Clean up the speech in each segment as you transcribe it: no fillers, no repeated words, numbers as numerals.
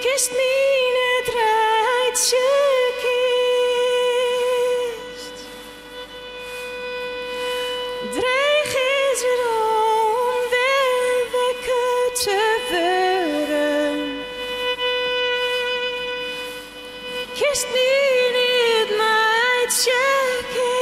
Kist mine draadje kist. Dreig is er om weer wekken te worden. Kist mine het meidje kist.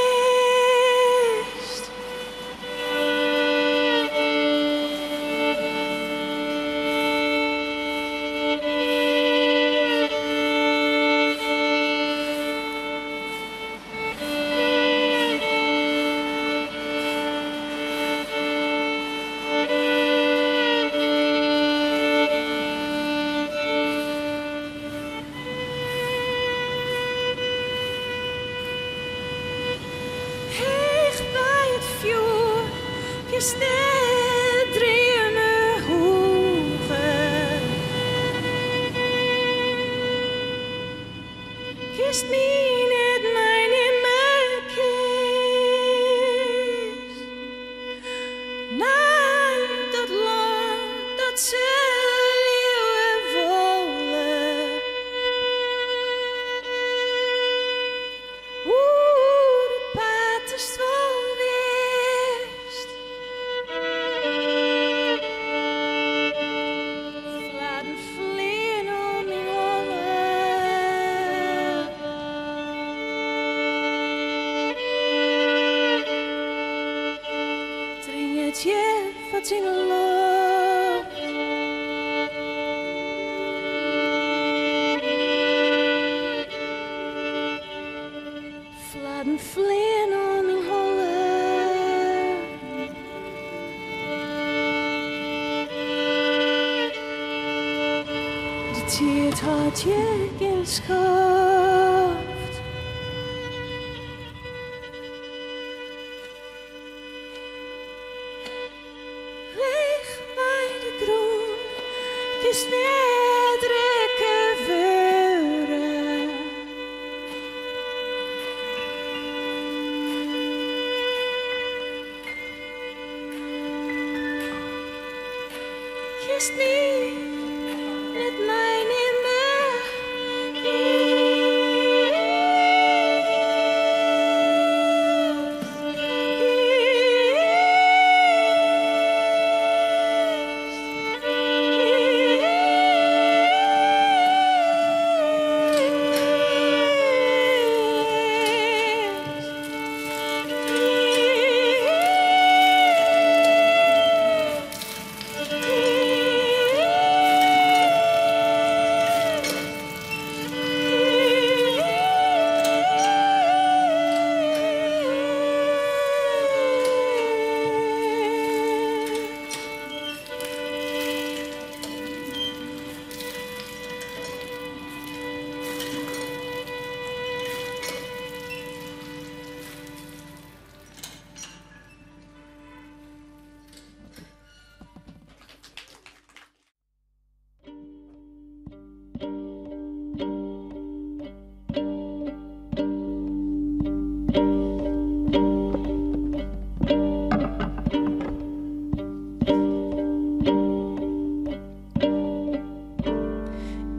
Is net dreamen hoegen. Kist me net mijn in mijn kist. Naar dat land dat ze leeuwen wollen. Oeh, de paard is wel wist. Laten vliegen om mijn holen. Drink het je wat in de loop. Laten vliegen om mijn holen. De tijd had je geschoft. Weg bij de groen, kist net rekken vuren. Kist me net mijn in mijn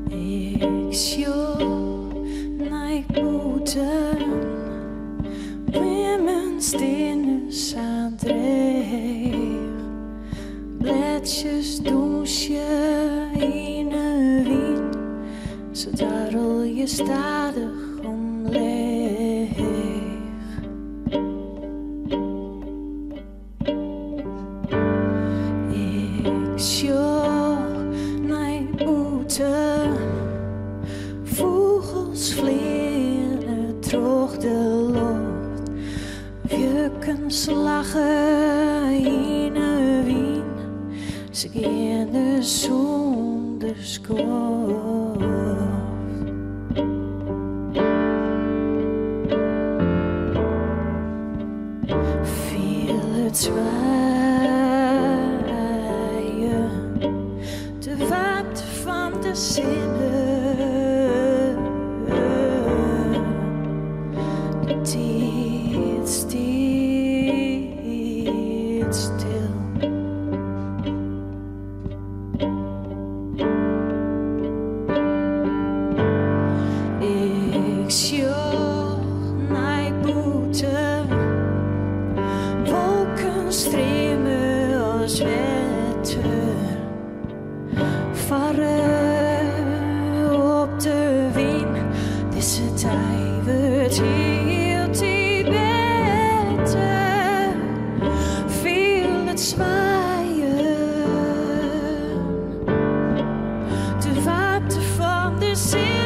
Ik sjoe naar boeten, women stenen zadreig, bledjes douche in een wien, zo darrel je stadig omleeg. Ik sjoe naar boeten, vogels vliegen droog de lucht, vjukens lachen in een wien, ze gaan zonder skoft. Viel het zwaaien, de warmte van de zinnen. Tijd stil. see